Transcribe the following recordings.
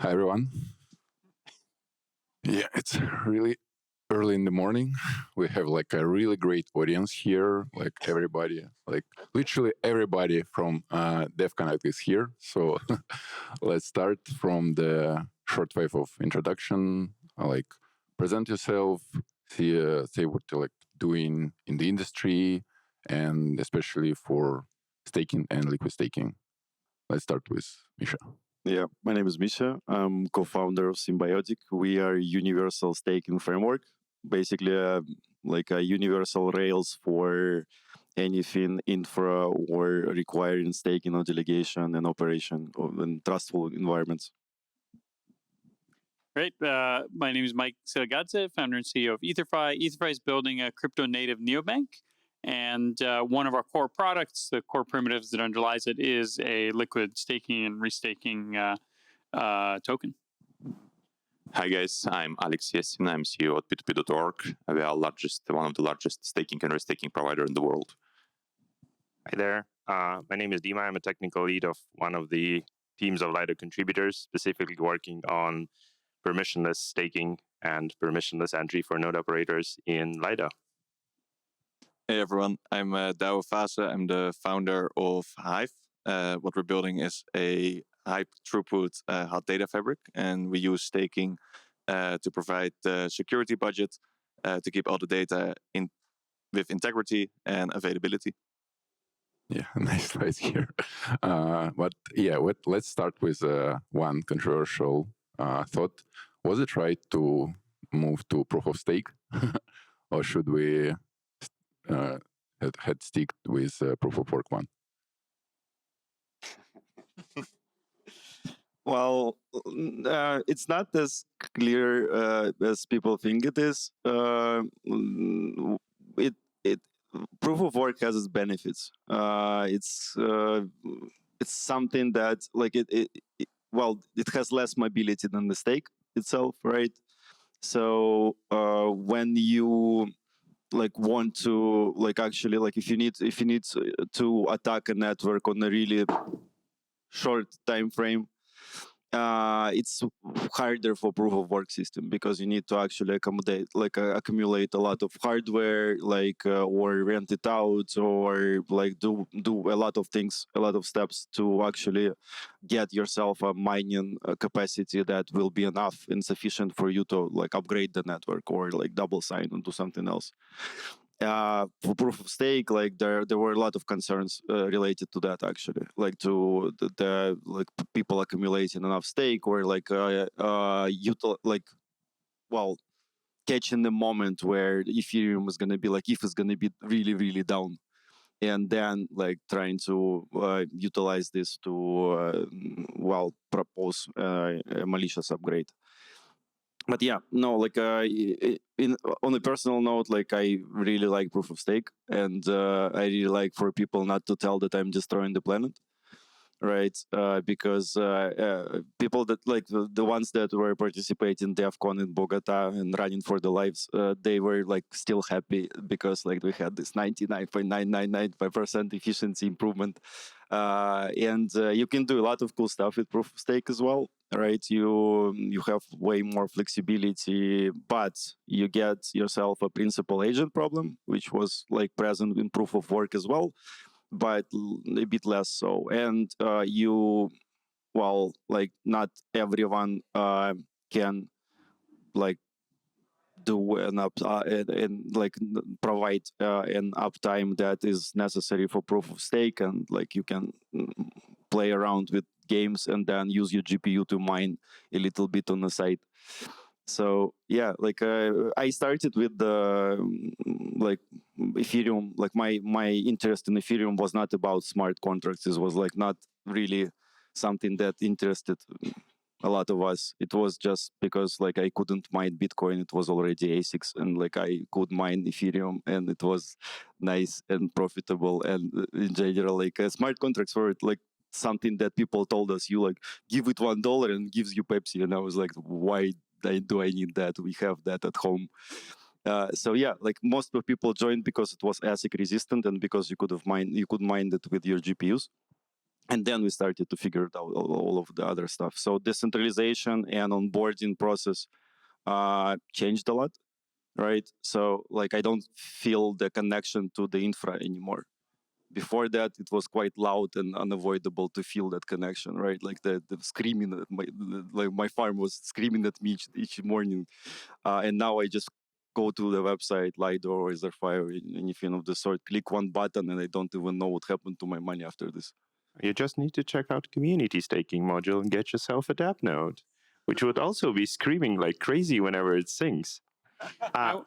Hi, everyone. Yeah, it's really early in the morning. We have like a really great audience here. Like everybody, like literally everybody from DevConnect is here. So let's start from the short wave of introduction. Like present yourself, say what you're like doing in the industry, and especially for staking and liquid staking. Let's start with Misha. Yeah, my name is Misha. I'm co-founder of Symbiotic. We are a universal staking framework, basically like a universal rails for anything infra or requiring staking or delegation and operation in trustful environments. Great. My name is Mike Silagadze, founder and CEO of EtherFi. EtherFi is building a crypto-native neobank. And one of our core products, the core primitives that underlies it, is a liquid staking and restaking token. Hi guys, I'm Alex Esin. I'm CEO at P2P.org. We are one of the largest staking and restaking provider in the world. Hi there. My name is Dima. I'm a technical lead of one of the teams of Lido contributors, specifically working on permissionless staking and permissionless entry for node operators in Lido. Hey everyone, I'm Douwe Faasen. I'm the founder of Hyve. What we're building is a high throughput hot data fabric, and we use staking to provide the security budget to keep all the data with integrity and availability. Yeah, nice slides here. Let's start with one controversial thought. Was it right to move to proof of stake, or should we had stick with proof of work one? Well, it's not as clear as people think it is. Proof of work has its benefits. It's something that like it has less mobility than the stake itself, right? So when you like want to like actually like if you need to attack a network on a really short time frame, it's harder for proof of work system because you need to actually accumulate a lot of hardware, or rent it out, or like do a lot of things, a lot of steps to actually get yourself a mining capacity that will be enough and sufficient for you to like upgrade the network or like double sign and do something else. For proof of stake, like there were a lot of concerns related to that actually, like to the people accumulating enough stake or catching the moment where Ethereum is going to be like if it's going to be really really down, and then like trying to utilize this to propose a malicious upgrade. But yeah, no, like on a personal note, like I really like proof of stake, and I really like for people not to tell that I'm destroying the planet, right? Because people that like the ones that were participating in DevCon in Bogota and running for their lives, they were like still happy because like we had this 99.9995% efficiency improvement, and you can do a lot of cool stuff with proof of stake as well. Right, you have way more flexibility, but you get yourself a principal agent problem, which was like present in proof of work as well, but a bit less so. And not everyone can like do an and like provide an uptime that is necessary for proof of stake, and like you can play around with games and then use your GPU to mine a little bit on the side. So yeah, like I started with the like Ethereum. Like my interest in Ethereum was not about smart contracts. It was like not really something that interested a lot of us. It was just because like I couldn't mine Bitcoin. It was already ASICs, and like I could mine Ethereum, and it was nice and profitable. And in general, like smart contracts were like something that people told us, you like give it $1 and gives you Pepsi. And I was like, why do I need that? We have that at home. So yeah, like most of people joined because it was ASIC resistant and because you could mine it with your GPUs. And then we started to figure out all of the other stuff. So decentralization and onboarding process changed a lot, right? So like I don't feel the connection to the infra anymore. Before that, it was quite loud and unavoidable to feel that connection, right? Like the screaming, like my farm was screaming at me each morning. And now I just go to the website, Lido or EtherFi or anything of the sort, click one button, and I don't even know what happened to my money after this. You just need to check out community staking module and get yourself a dApp node, which would also be screaming like crazy whenever it syncs.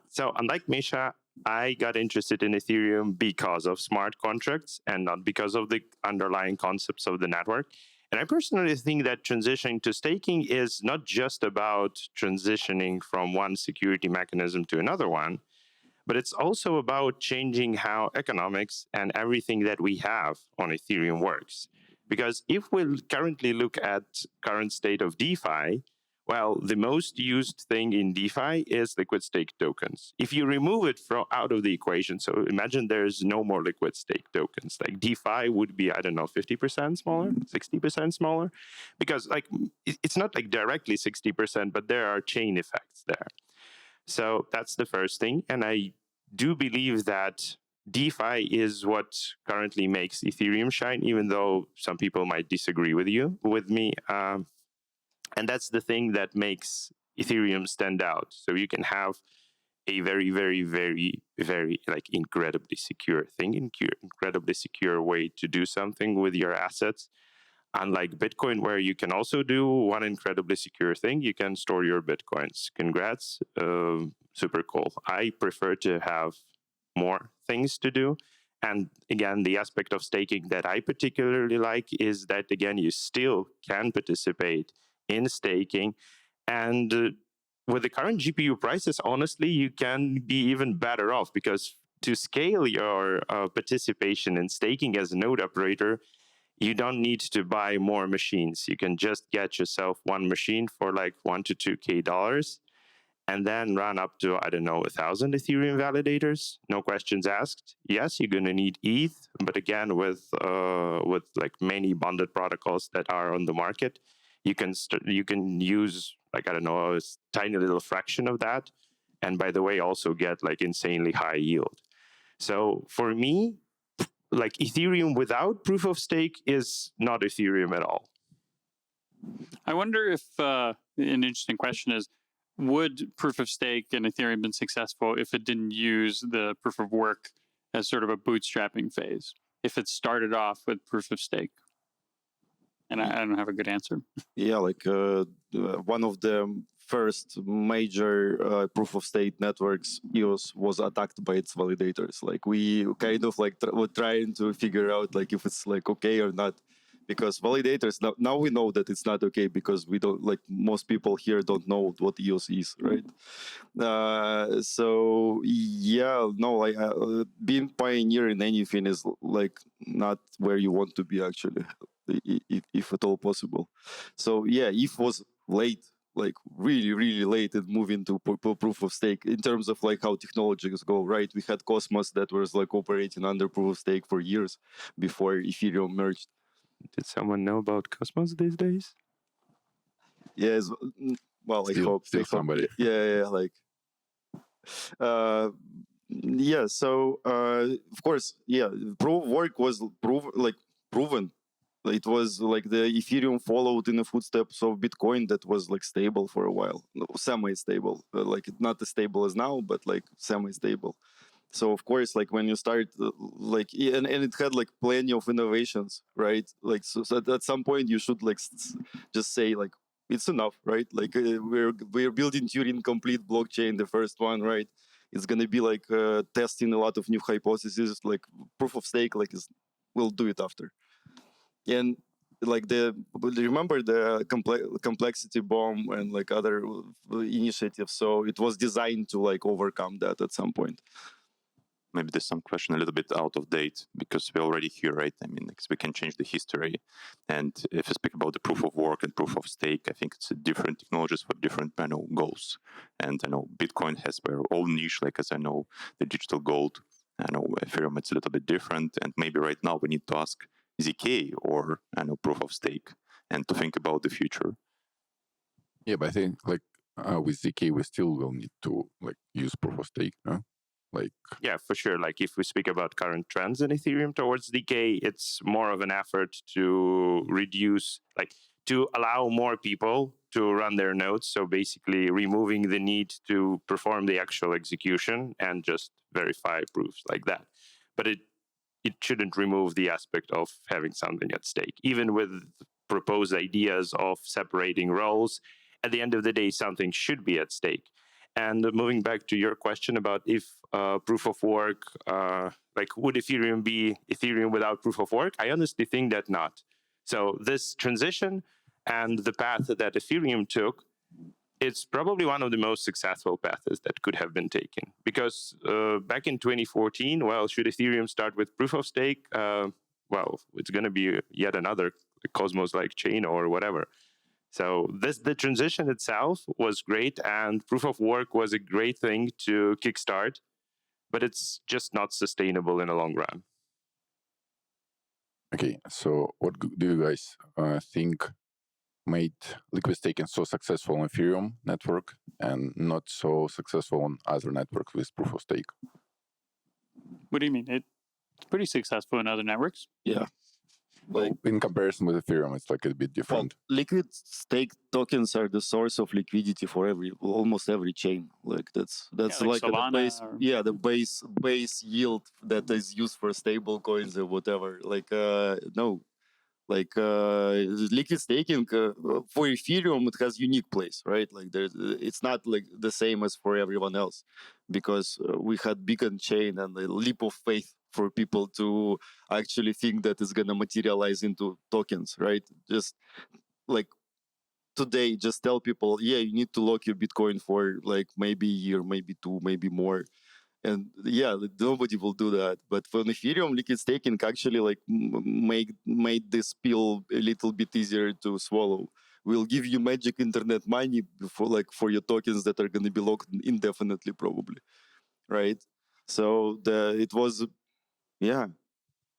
So unlike Misha, I got interested in Ethereum because of smart contracts and not because of the underlying concepts of the network. And I personally think that transitioning to staking is not just about transitioning from one security mechanism to another one, but it's also about changing how economics and everything that we have on Ethereum works. Because if we currently look at current state of DeFi, well, the most used thing in DeFi is liquid stake tokens. If you remove it out of the equation, so imagine there's no more liquid stake tokens, like DeFi would be, I don't know, 50% smaller, 60% smaller, because like it's not like directly 60%, but there are chain effects there. So that's the first thing. And I do believe that DeFi is what currently makes Ethereum shine, even though some people might disagree with me. And that's the thing that makes Ethereum stand out. So you can have a very, very, very, very like incredibly secure thing, incredibly secure way to do something with your assets. Unlike Bitcoin, where you can also do one incredibly secure thing, you can store your Bitcoins. Congrats, super cool. I prefer to have more things to do. And again, the aspect of staking that I particularly like is that, again, you still can participate in staking. And with the current GPU prices, honestly, you can be even better off, because to scale your participation in staking as a node operator, you don't need to buy more machines. You can just get yourself one machine for like $1,000 to $2,000 and then run up to, I don't know, 1,000 Ethereum validators. No questions asked. Yes, you're going to need ETH, but again, with like many bonded protocols that are on the market, you can use like, I don't know, a tiny little fraction of that. And by the way, also get like insanely high yield. So for me, like Ethereum without proof of stake is not Ethereum at all. I wonder if an interesting question is, would proof of stake in Ethereum been successful if it didn't use the proof of work as sort of a bootstrapping phase? If it started off with proof of stake? And I don't have a good answer. Yeah, like one of the first major proof of stake networks, EOS, was attacked by its validators. Like we kind of like were trying to figure out like if it's like okay or not, because validators now we know that it's not okay, because we don't, like most people here don't know what EOS is, right? So yeah, no, like being pioneer in anything is like not where you want to be actually, if at all possible. So yeah, ETH was late, like really late in moving to proof of stake in terms of like how technologies go, right? We had Cosmos that was like operating under proof of stake for years before Ethereum merged. Did someone know about Cosmos these days? Yes, well, I hope somebody. Yeah, like yeah. So of course, yeah, proof of work was proven. It was like the Ethereum followed in the footsteps of Bitcoin that was like stable for a while, semi-stable, like not as stable as now, but like semi-stable. So of course, like when you start, like and it had like plenty of innovations, right? Like so at some point you should like just say like it's enough, right? Like we're building Turing complete blockchain, the first one, right? It's gonna be like testing a lot of new hypotheses, like proof of stake, like we'll do it after. And like remember the complexity bomb and like other initiatives. So it was designed to like overcome that at some point. Maybe there's some question a little bit out of date because we're already here, right? I mean, we can change the history. And if we speak about the proof of work and proof of stake, I think it's different technologies for different goals. And I know Bitcoin has their own niche, like as I know the digital gold. I know Ethereum, it's a little bit different. And maybe right now we need to ask, ZK or proof of stake, and to think about the future. Yeah, but I think like with ZK, we still will need to like use proof of stake, no? Like, yeah, for sure. Like if we speak about current trends in Ethereum towards ZK, it's more of an effort to reduce, like to allow more people to run their nodes. So basically removing the need to perform the actual execution and just verify proofs like that. But it shouldn't remove the aspect of having something at stake. Even with proposed ideas of separating roles, at the end of the day, something should be at stake. And moving back to your question about if proof of work, like would Ethereum be Ethereum without proof of work? I honestly think that not. So this transition and the path that Ethereum took, it's probably one of the most successful paths that could have been taken. Because back in 2014, well, should Ethereum start with proof of stake? Well, it's going to be yet another Cosmos-like chain or whatever. So the transition itself was great, and proof of work was a great thing to kickstart, but it's just not sustainable in the long run. okay, so what do you guys think made liquid staking so successful on Ethereum network and not so successful on other networks with proof of stake? What do you mean? It's pretty successful in other networks. Yeah. Like, in comparison with Ethereum, it's like a bit different. Well, liquid stake tokens are the source of liquidity for almost every chain. Like that's like Solana the base, or... the base yield that is used for stable coins or whatever. Like no, like liquid staking for Ethereum, it has unique place, right? Like it's not like the same as for everyone else, because we had beacon chain and a leap of faith for people to actually think that it's gonna materialize into tokens, right? Just like today, just tell people, yeah, you need to lock your Bitcoin for like maybe a year, maybe two, maybe more. And yeah, nobody will do that. But for Ethereum, liquid staking actually like made this pill a little bit easier to swallow. We'll give you magic internet money for your tokens that are going to be locked indefinitely, probably, right? So it was, yeah,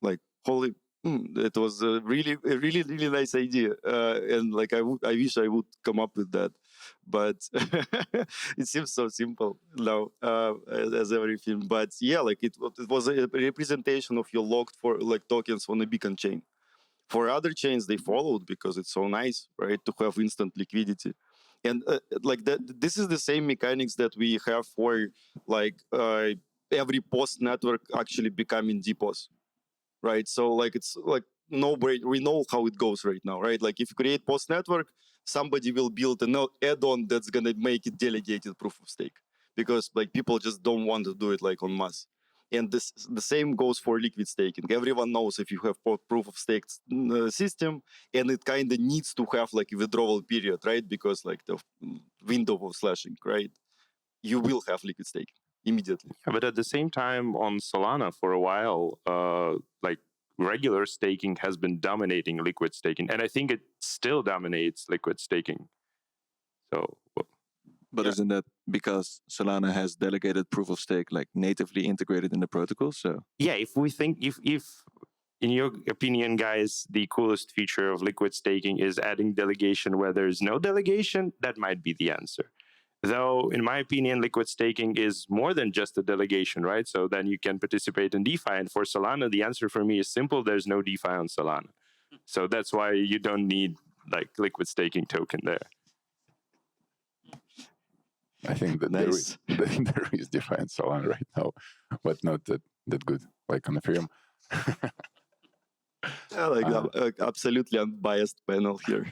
like holy. It was a really nice idea, and like I wish I would come up with that, but it seems so simple now as everything. But yeah, like it was a representation of your locked for like tokens on a beacon chain. For other chains, they followed because it's so nice, right, to have instant liquidity, and like that. This is the same mechanics that we have for like every post network actually becoming DPoS. Right? So like it's like we know how it goes right now, right? Like if you create post network, somebody will build an add-on that's gonna make it delegated proof of stake because like people just don't want to do it like en masse. And the same goes for liquid staking. Everyone knows if you have proof of stake system, and it kind of needs to have like a withdrawal period, right? Because like the window of slashing, right? You will have liquid staking immediately. Yeah, but at the same time, on Solana for a while, like regular staking has been dominating liquid staking, and I think it still dominates liquid staking. So, but yeah. Isn't that because Solana has delegated proof of stake like natively integrated in the protocol? So yeah, if we think if in your opinion, guys, the coolest feature of liquid staking is adding delegation where there is no delegation, that might be the answer. Though, in my opinion, liquid staking is more than just a delegation, right? So then you can participate in DeFi. And for Solana, the answer for me is simple. There's no DeFi on Solana. So that's why you don't need like liquid staking token there. I think that Nice. there is DeFi on Solana right now, but not that good, like on Ethereum. Yeah, like absolutely unbiased panel here.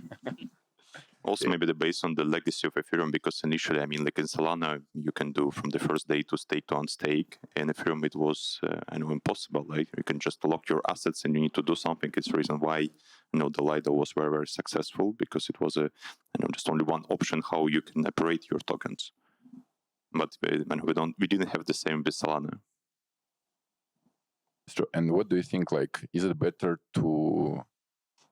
Also, maybe based on the legacy of Ethereum, because initially, I mean, like in Solana, you can do from the first day to stake to unstake. In Ethereum, it was, impossible. Like you can just lock your assets and you need to do something. It's the reason why, the Lido was very, very successful, because it was just only one option how you can operate your tokens. But we didn't have the same with Solana. And what do you think? Like, is it better to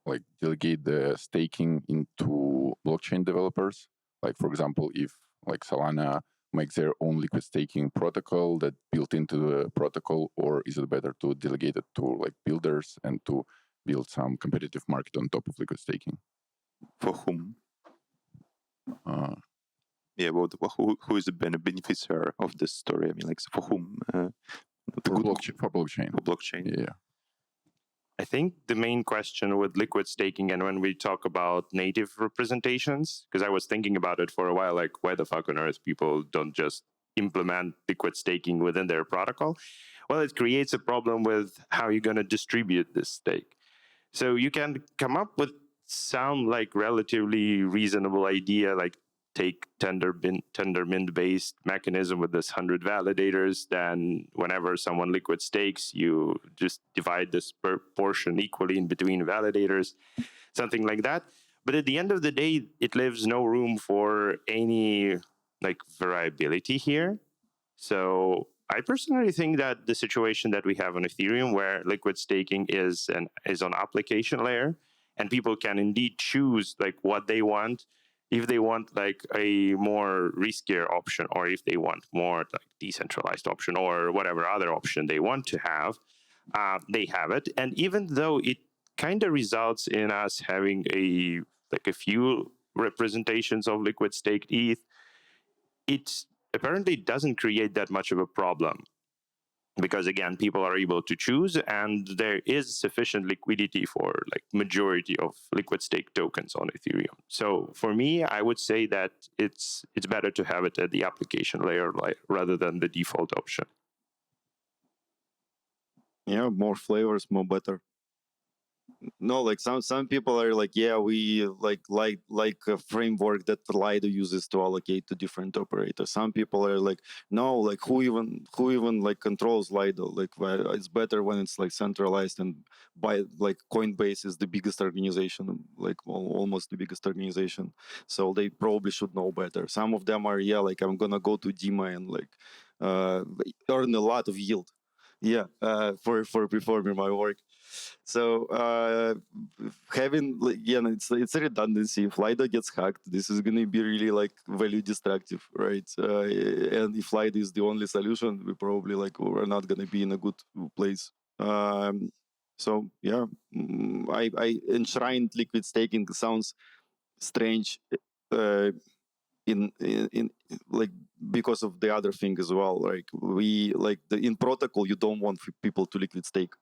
like delegate the staking into blockchain developers? Like, for example, if like Solana makes their own liquid staking protocol that built into the protocol, or is it better to delegate it to like builders and to build some competitive market on top of liquid staking. For whom? Uh, Yeah, well, who is the beneficiary of this story? I mean, like, for whom? for blockchain. For blockchain. Yeah. I think the main question with liquid staking, and when we talk about native representations, because I was thinking about it for a while, like why the fuck on earth people don't just implement liquid staking within their protocol? Well, it creates a problem with how you're going to distribute this stake. So you can come up with some like relatively reasonable idea, like take tender mint based mechanism with this 100 validators. Then whenever someone liquid stakes, you just divide this portion equally in between validators, something like that. But at the end of the day, it leaves no room for any like variability here. So I personally think that the situation that we have on Ethereum, where liquid staking is on application layer, and people can indeed choose like what they want, if they want like a more riskier option, or if they want more like decentralized option, or whatever other option they want to have, they have it. And even though it kind of results in us having a few representations of liquid staked ETH, it apparently doesn't create that much of a problem, because again, people are able to choose, and there is sufficient liquidity for like majority of liquid stake tokens on Ethereum. So for me, I would say that it's better to have it at the application layer rather than the default option. Yeah, more flavors, more better. No, like some people are like, yeah, we like a framework that Lido uses to allocate to different operators. Some people are like, no, like who even like controls Lido? Like, it's better when it's like centralized, and by like Coinbase is the biggest organization, like almost the biggest organization, so they probably should know better. Some of them are, yeah, like I'm gonna go to Dima and like earn a lot of yield, yeah, for performing my work. So having it's a redundancy. If Lido gets hacked, this is going to be really like value destructive, right? And if Lido is the only solution, we probably like we're not going to be in a good place. So yeah, I enshrined liquid staking sounds strange. In like because of the other thing as well, like we like in protocol you don't want people to liquid stake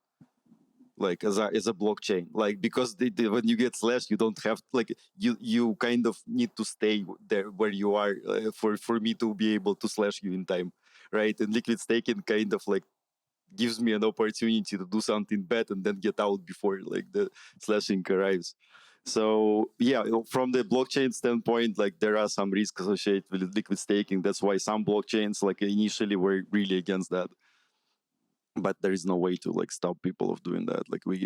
like as a blockchain, like because when you get slashed, you don't have like you kind of need to stay there where you are for me to be able to slash you in time, right? And liquid staking kind of like gives me an opportunity to do something bad and then get out before like the slashing arrives. So yeah, from the blockchain standpoint, like there are some risks associated with liquid staking. That's why some blockchains like initially were really against that, but there is no way to like stop people of doing that. Like we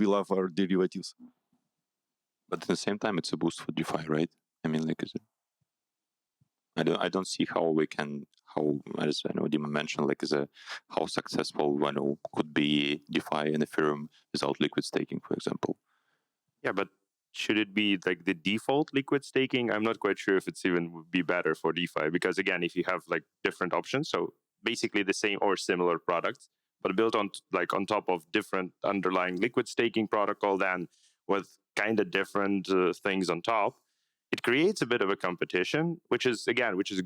love our derivatives. But at the same time, it's a boost for DeFi, right? I mean, like, I don't see how we can, how, as I know Dima mentioned, like, how successful could be DeFi and Ethereum without liquid staking, for example. Yeah, but should it be like the default liquid staking? I'm not quite sure if it's even would be better for DeFi, because again, if you have like different options, so basically the same or similar products, but built on top of different underlying liquid staking protocol, then with kind of different things on top, it creates a bit of a competition, which is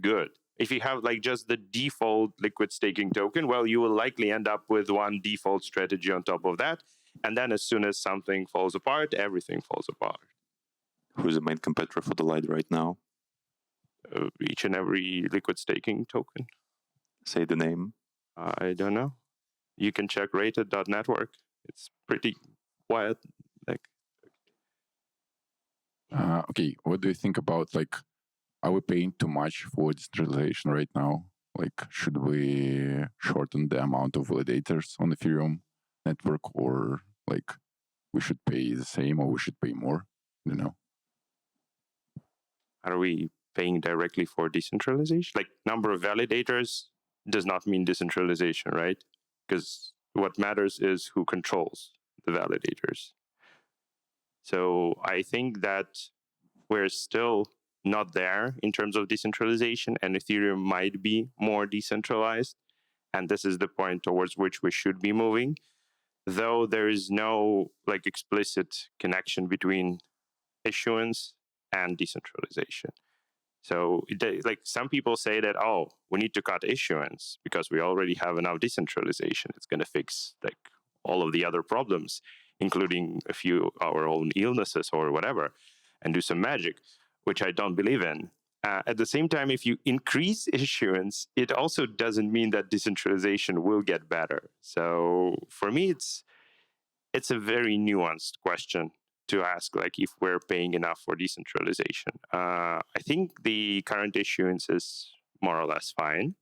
good. If you have like just the default liquid staking token, well, you will likely end up with one default strategy on top of that. And then as soon as something falls apart, everything falls apart. Who's the main competitor for the Lido right now? Each and every liquid staking token. Say the name. I don't know. You can check rated.network. It's pretty quiet. Like, okay, what do you think about like, are we paying too much for decentralization right now? Like, should we shorten the amount of validators on Ethereum network, or like we should pay the same, or we should pay more? You know, are we paying directly for decentralization? Like, number of validators does not mean decentralization, right? Because what matters is who controls the validators. So I think that we're still not there in terms of decentralization, and Ethereum might be more decentralized. And this is the point towards which we should be moving. though there is no like explicit connection between issuance and decentralization. So like some people say that, oh, we need to cut issuance because we already have enough decentralization. It's going to fix like all of the other problems, including a few our own illnesses or whatever, and do some magic, which I don't believe in. At the same time, if you increase issuance, it also doesn't mean that decentralization will get better. So for me, it's a very nuanced question to ask, like if we're paying enough for decentralization. I think the current issuance is more or less fine.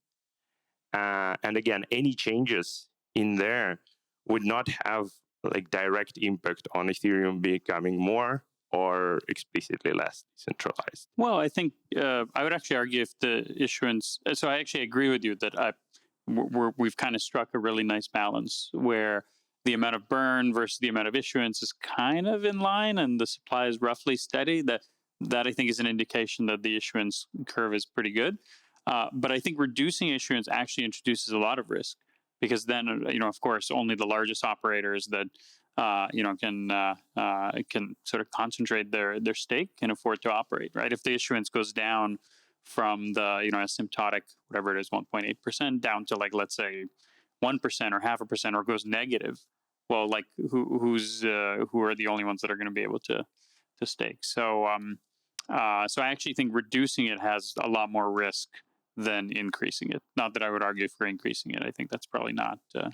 And again, any changes in there would not have like direct impact on Ethereum becoming more or explicitly less decentralized. Well, I think I would actually argue if the issuance. So I actually agree with you that we've kind of struck a really nice balance where the amount of burn versus the amount of issuance is kind of in line, and the supply is roughly steady. That I think is an indication that the issuance curve is pretty good. But I think reducing issuance actually introduces a lot of risk because then, of course, only the largest operators that can sort of concentrate their stake can afford to operate, right? If the issuance goes down from the asymptotic whatever it is 1.8% down to like let's say 1% or 0.5% or goes negative, well, like who are the only ones that are going to be able to stake? So so I actually think reducing it has a lot more risk than increasing it. Not that I would argue for increasing it. I think that's probably not a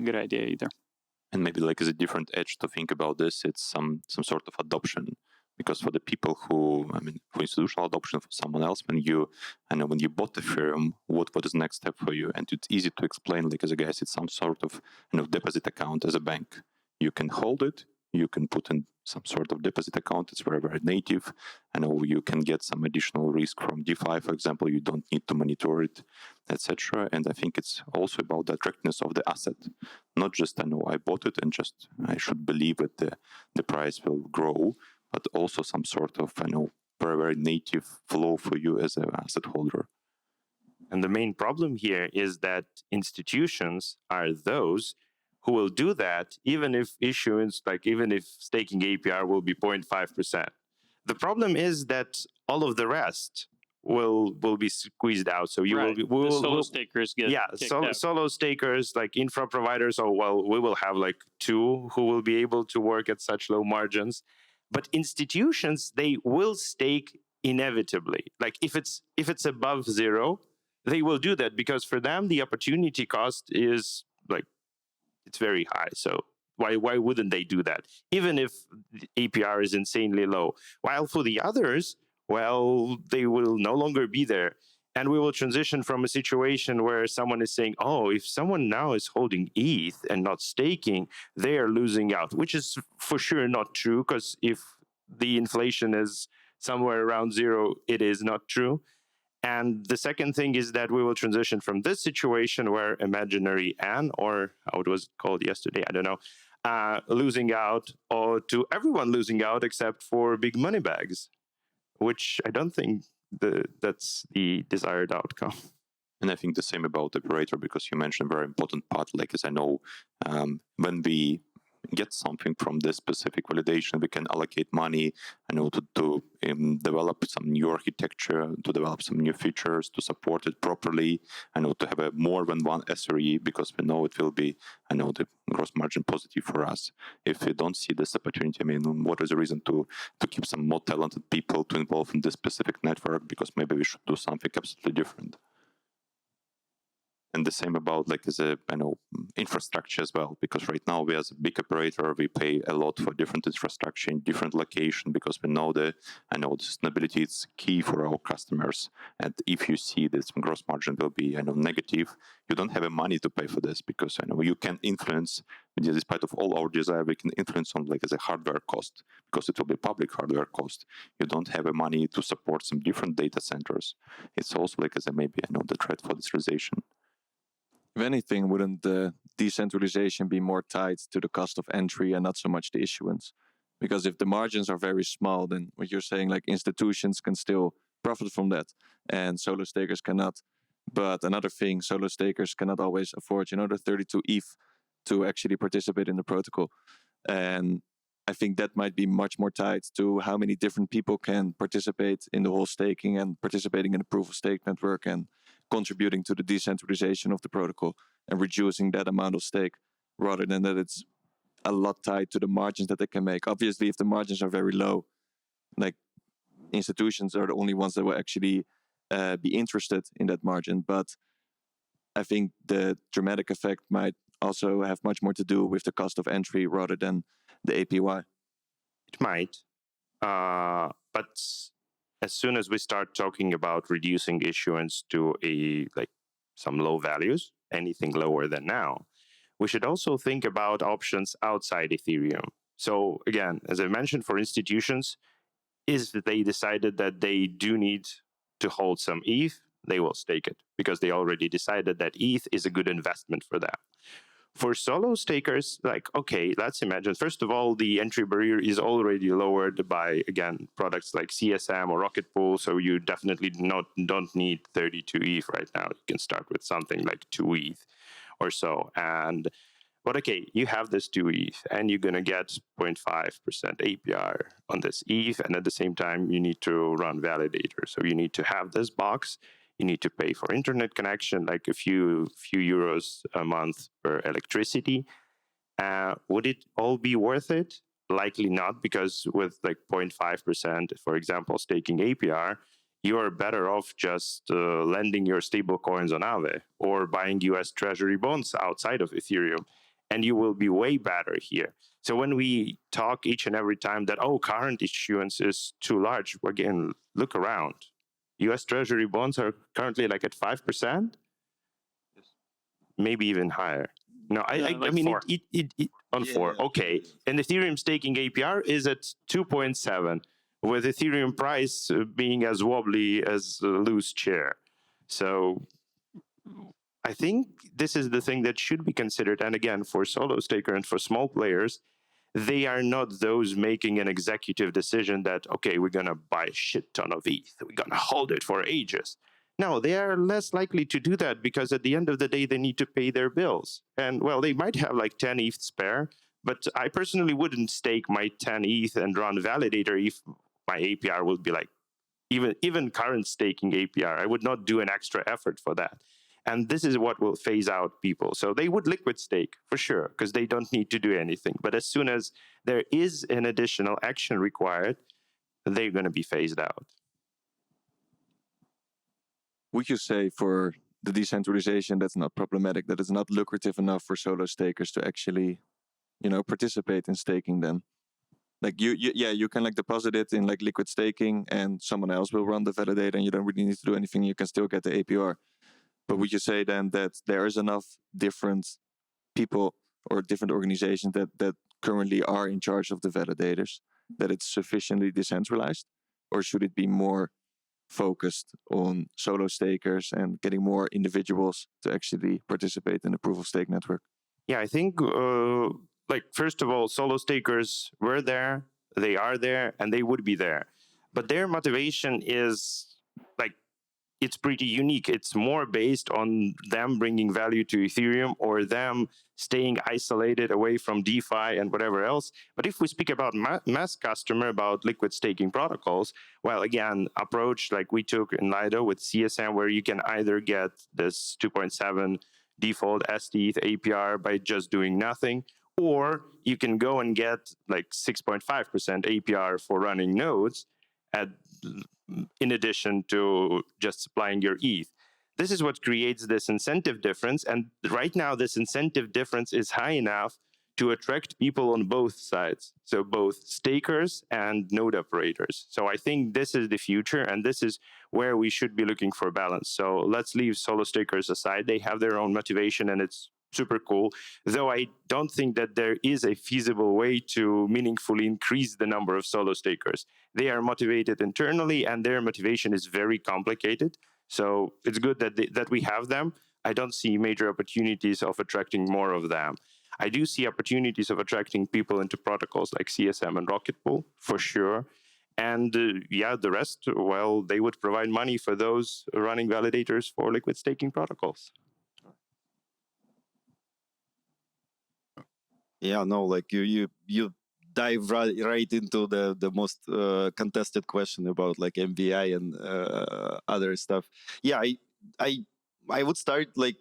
good idea either. And maybe like as a different edge to think about this, it's some sort of adoption. Because for the people who, for institutional adoption for someone else, when you bought Ethereum, what is the next step for you? And it's easy to explain, like as a guess, it's some sort of deposit account as a bank. You can hold it, you can put in some sort of deposit account. It's very, very native. You can get some additional risk from DeFi, for example. You don't need to monitor it, etc. And I think it's also about the attractiveness of the asset. Not just, I bought it and just I should believe that the price will grow, but also some sort of, very, very native flow for you as an asset holder. And the main problem here is that institutions are those who will do that even if issuance, even if staking APR will be 0.5%. The problem is that all of the rest will be squeezed out. So you right. will the solo stakers get solo stakers like infra providers. Oh well, we will have like 2 who will be able to work at such low margins. But institutions, they will stake inevitably. Like if it's above 0, they will do that because for them the opportunity cost is like it's very high. So why wouldn't they do that? Even if the APR is insanely low. While for the others, well, they will no longer be there. And we will transition from a situation where someone is saying, oh, if someone now is holding ETH and not staking, they are losing out, which is for sure not true, because if the inflation is somewhere around 0, it is not true. And the second thing is that we will transition from this situation where imaginary N, or how it was called yesterday, I don't know, losing out, or to everyone losing out except for big money bags, which I don't think that's the desired outcome. And I think the same about the operator, because you mentioned a very important part, like as I know, when we get something from this specific validation, we can allocate money to develop some new architecture, to develop some new features, to support it properly, to have a more than one SRE, because we know it will be, the gross margin positive for us. If we don't see this opportunity, what is the reason to keep some more talented people to involve in this specific network? Because maybe we should do something absolutely different. And the same about as a infrastructure as well, because right now we as a big operator, we pay a lot for different infrastructure in different location, because we know the sustainability is key for our customers. And if you see this gross margin will be negative, you don't have the money to pay for this, because you can influence, despite of all our desire, we can influence on as a hardware cost, because it will be public hardware cost. You don't have the money to support some different data centers. It's also as a maybe the threat for decentralization. If anything, wouldn't the decentralization be more tied to the cost of entry and not so much the issuance? Because if the margins are very small, then what you're saying, institutions can still profit from that and solo stakers cannot. But another thing, solo stakers cannot always afford, the 32 ETH to actually participate in the protocol. And I think that might be much more tied to how many different people can participate in the whole staking and participating in the proof of stake network and contributing to the decentralization of the protocol and reducing that amount of stake, rather than that it's a lot tied to the margins that they can make. Obviously, if the margins are very low, like institutions are the only ones that will actually be interested in that margin. But I think the dramatic effect might also have much more to do with the cost of entry rather than the APY. It might. But as soon as we start talking about reducing issuance to some low values, anything lower than now, we should also think about options outside Ethereum. So again, as I mentioned, for institutions, if they decided that they do need to hold some ETH, they will stake it because they already decided that ETH is a good investment for them. For solo stakers, okay, let's imagine, first of all, the entry barrier is already lowered by, again, products like CSM or Rocket Pool, so you definitely don't need 32 ETH right now. You can start with something like 2 ETH or so. But okay, you have this 2 ETH, and you're going to get 0.5% APR on this ETH, and at the same time, you need to run validator. So you need to have this box. You need to pay for internet connection, like a few euros a month per electricity. Would it all be worth it? Likely not, because with 0.5%, for example, staking APR, you are better off just lending your stable coins on Aave or buying US Treasury bonds outside of Ethereum, and you will be way better here. So when we talk each and every time that, current issuance is too large, again, look around. US Treasury bonds are currently at 5%, maybe even higher. No, I mean, 4. It on 4. Okay, and Ethereum staking APR is at 2.7, with Ethereum price being as wobbly as a loose chair. So I think this is the thing that should be considered. And again, for solo staker and for small players, they are not those making an executive decision that, okay, we're going to buy a shit ton of ETH. We're going to hold it for ages. No, they are less likely to do that because at the end of the day, they need to pay their bills. And well, they might have 10 ETH spare, but I personally wouldn't stake my 10 ETH and run validator if my APR would be even current staking APR. I would not do an extra effort for that. And this is what will phase out people. So they would liquid stake for sure, because they don't need to do anything. But as soon as there is an additional action required, they're going to be phased out. Would you say for the decentralization that's not problematic, that it's not lucrative enough for solo stakers to actually, participate in staking then? You can deposit it in liquid staking and someone else will run the validator and you don't really need to do anything. You can still get the APR. But would you say then that there is enough different people or different organizations that currently are in charge of the validators, that it's sufficiently decentralized? Or should it be more focused on solo stakers and getting more individuals to actually participate in the proof of stake network? Yeah, I think, first of all, solo stakers were there, they are there, and they would be there. But their motivation is it's pretty unique. It's more based on them bringing value to Ethereum or them staying isolated away from DeFi and whatever else. But if we speak about mass customer, about liquid staking protocols, well, again, approach like we took in Lido with CSM, where you can either get this 2.7 default STETH APR by just doing nothing, or you can go and get 6.5% APR for running nodes in addition to just supplying your ETH. This is what creates this incentive difference. And right now, this incentive difference is high enough to attract people on both sides. So both stakers and node operators. So I think this is the future, and this is where we should be looking for balance. So let's leave solo stakers aside. They have their own motivation, and it's super cool. Though I don't think that there is a feasible way to meaningfully increase the number of solo stakers. They are motivated internally, and their motivation is very complicated. So it's good that we have them. I don't see major opportunities of attracting more of them. I do see opportunities of attracting people into protocols like CSM and Rocket Pool, for sure. And the rest, well, they would provide money for those running validators for liquid staking protocols. Yeah, no, like you dive right into the most contested question about like MVI and other stuff. Yeah, I would start like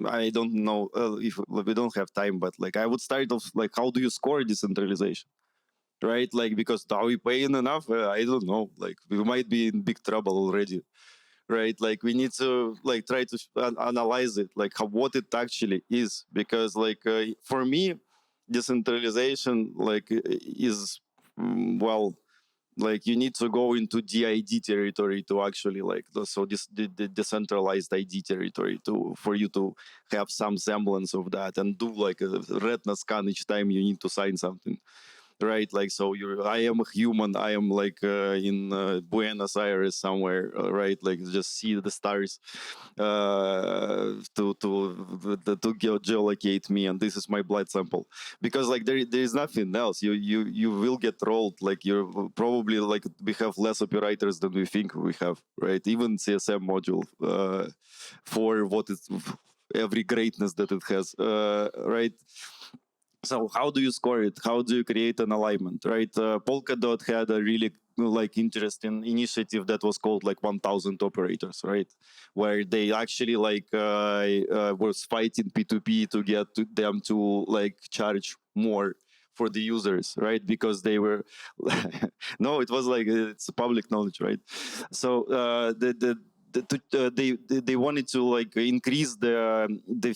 I don't know if we don't have time, but like I would start off like how do you score decentralization, right? Like because are we paying enough? I don't know. Like we might be in big trouble already, right? Like we need to like try to analyze it, like what it actually is, because like for me decentralization like is well, like you need to go into DID territory to actually like so this the decentralized ID territory to for you to have some semblance of that and do like a retina scan each time you need to sign something, right? Like so I am a human, I am like in Buenos Aires somewhere, right? Like just see the stars to geolocate me, and this is my blood sample, because like there is nothing else. You will get rolled, like you're probably like we have less operators than we think we have, right? Even CSM module for what is every greatness that it has, right? So how do you score it? How do you create an alignment, right? Polkadot had a really like interesting initiative that was called like 1000 operators, right? Where they actually like was fighting P2P to get them to like charge more for the users, right? Because they were no, it was like it's public knowledge, right? So they wanted to like increase the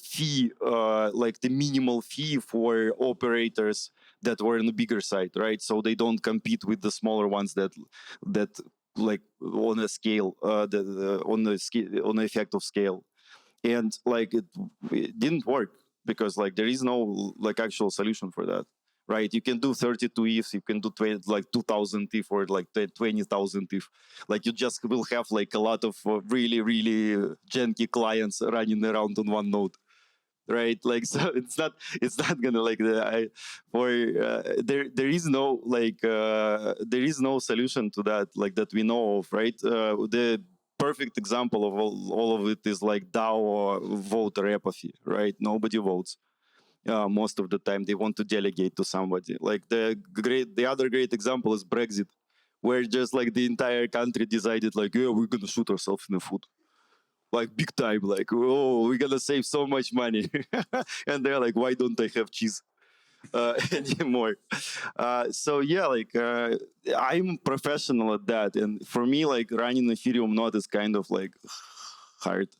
fee, like the minimal fee for operators that were on the bigger side, right? So they don't compete with the smaller ones that like on a scale, on the effect of scale, and like it didn't work because like there is no like actual solution for that. Right, you can do 32 ETH, you can do 20, like 2,000 ETH or like 20,000 ETH. Like you just will have like a lot of really janky clients running around on one node, right? Like so, it's not gonna like there is no like there is no solution to that like that we know of, right? The perfect example of all of it is like DAO voter apathy, right? Nobody votes. Most of the time they want to delegate to somebody. Like the other great example is Brexit, where just like the entire country decided like, yeah, we're gonna shoot ourselves in the foot, like big time, like, oh, we're gonna save so much money. And they're like, why don't I have cheese anymore? So yeah, like I'm professional at that, and for me like running Ethereum node is kind of like hard,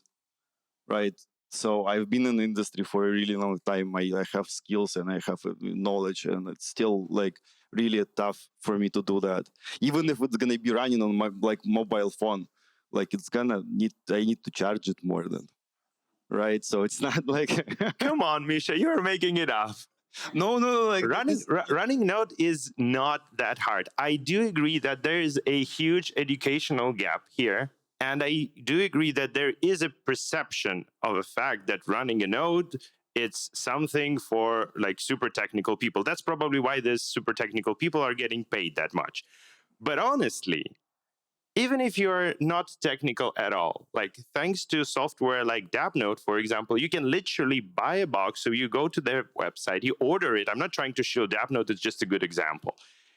right? So I've been in the industry for a really long time. I have skills and I have knowledge, and it's still like really tough for me to do that. Even if it's gonna be running on my like mobile phone, like it's gonna I need to charge it more than, right? So it's not like Come on, Misha, you're making it up. no, like running Node is not that hard. I do agree that there is a huge educational gap here. And I do agree that there is a perception of a fact that running a node, it's something for like super technical people. That's probably why these super technical people are getting paid that much. But honestly, even if you're not technical at all, like thanks to software like DAppNode, for example, you can literally buy a box. So you go to their website, you order it. I'm not trying to show DAppNode, it's just a good example.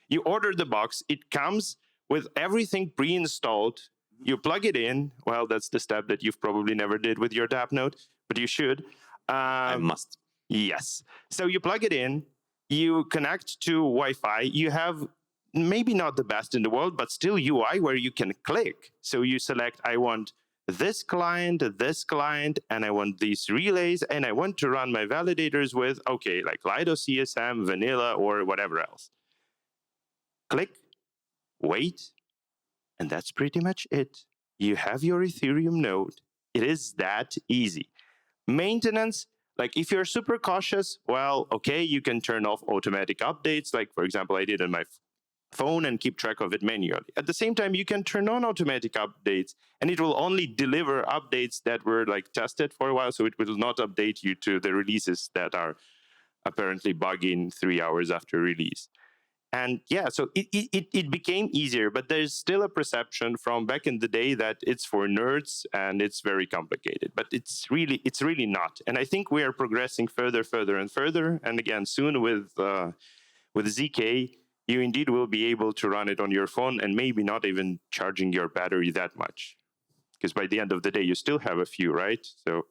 You order the box, it comes with everything pre-installed. You plug it in. Well, that's the step that you've probably never did with your DAppNode, but you should. I must. Yes. So you plug it in, you connect to Wi-Fi, you have maybe not the best in the world, but still UI where you can click. So you select, I want this client, and I want these relays, and I want to run my validators with, okay, like Lido CSM, vanilla, or whatever else. Click, wait, and that's pretty much it. You have your Ethereum node. It is that easy. Maintenance, like if you're super cautious, well, okay, you can turn off automatic updates. Like, for example, I did on my phone and keep track of it manually. At the same time, you can turn on automatic updates, and it will only deliver updates that were like tested for a while. So it will not update you to the releases that are apparently bugging 3 hours after release. And yeah, so it became easier, but there's still a perception from back in the day that it's for nerds and it's very complicated, but it's really not. And I think we are progressing further and further. And again, soon with ZK, you indeed will be able to run it on your phone and maybe not even charging your battery that much. Because by the end of the day, you still have a few, right? So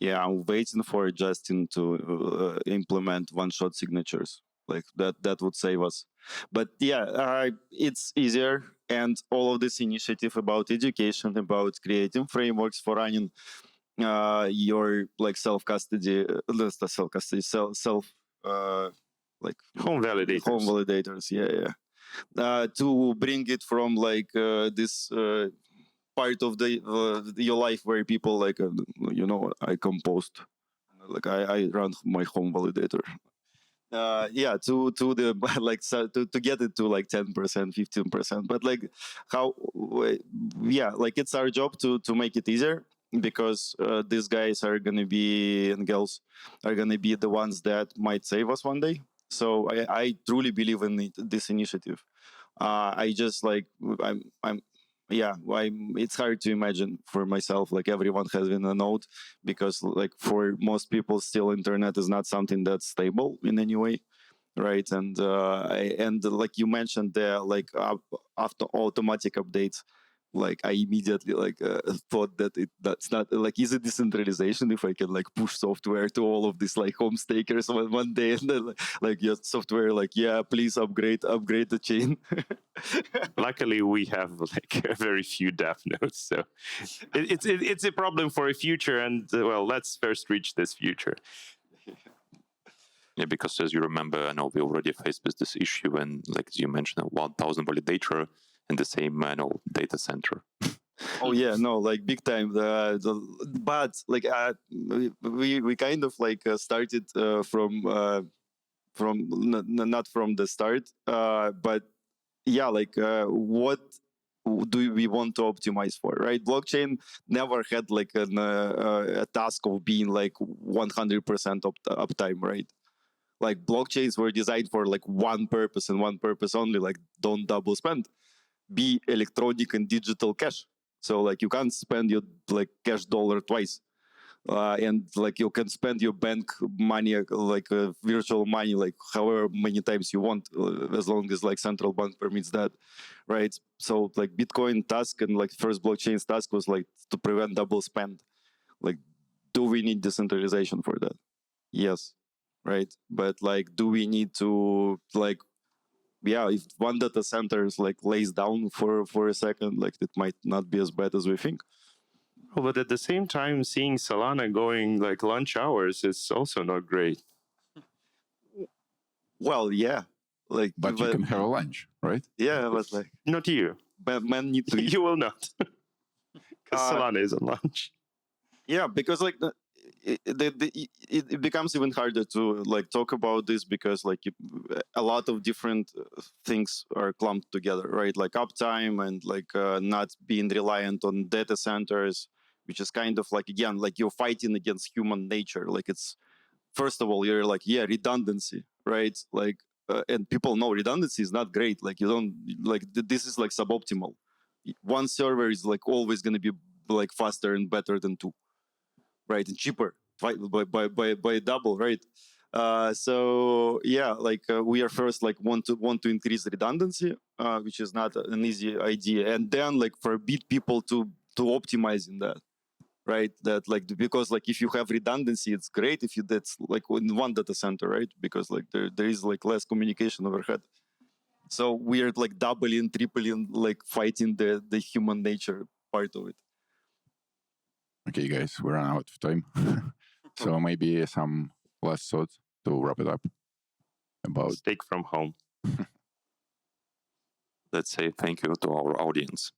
yeah, I'm waiting for Justin to implement one-shot signatures. Like that would save us. But yeah, it's easier, and all of this initiative about education, about creating frameworks for running your like self-custody, like home validators. Home validators, yeah. To bring it from like this part of your life where people like I composed, like I run my home validator. To the like to get it to like 10%, 15%, but like how like it's our job to make it easier, because these guys are gonna be, and girls are gonna be, the ones that might save us one day. So I truly believe in this initiative. I just like it's hard to imagine for myself like everyone having a node, because like for most people still internet is not something that's stable in any way, right? And like you mentioned there, like after automatic updates, like I immediately like thought that that's not like, is it decentralization if I can like push software to all of these like home stakers one day, and then like your software like, yeah, please upgrade the chain. Luckily, we have like very few dev nodes, so it's a problem for a future. And well, let's first reach this future. Yeah, because as you remember, I know we already faced with this issue, and like as you mentioned, 1,000 validator in the same data center. Oh yeah, no, like big time. But like we kind of like started from not from the start, but yeah, like what do we want to optimize for, right? Blockchain never had like a task of being like 100% uptime, right? Like blockchains were designed for like one purpose and one purpose only, like don't double spend, be electronic and digital cash. So like you can't spend your like cash dollar twice. And like you can spend your bank money like virtual money like however many times you want, as long as like central bank permits that, right? So like Bitcoin task and like first blockchain's task was like to prevent double spend. Like, do we need decentralization for that? Yes, right? But like, do we need to like, yeah, if one data center is like lays down for a second, like it might not be as bad as we think. Oh, but at the same time, seeing Solana going like lunch hours is also not great. Well, yeah, like, But you can have a lunch, right? Yeah, but like, not you. But men need to eat. You will not, because Solana is on lunch. Yeah, because like it becomes even harder to like talk about this, because like a lot of different things are clumped together, right? Like uptime and like not being reliant on data centers, which is kind of like, again, like you're fighting against human nature. Like it's, first of all, you're like, yeah, redundancy, right? Like and people know redundancy is not great. Like you don't like this is like suboptimal. One server is like always going to be like faster and better than two, right? And cheaper by double, right? So yeah, like we are first like want to increase redundancy, which is not an easy idea, and then like forbid people to optimize in that, right? That like, because like if you have redundancy, it's great if you that's like in one data center, right? Because like there is like less communication overhead. So we are like doubling, tripling, like fighting the human nature part of it. Okay, guys, we're running out of time. So maybe some last thoughts to wrap it up about Steak from home. Let's say thank you to our audience.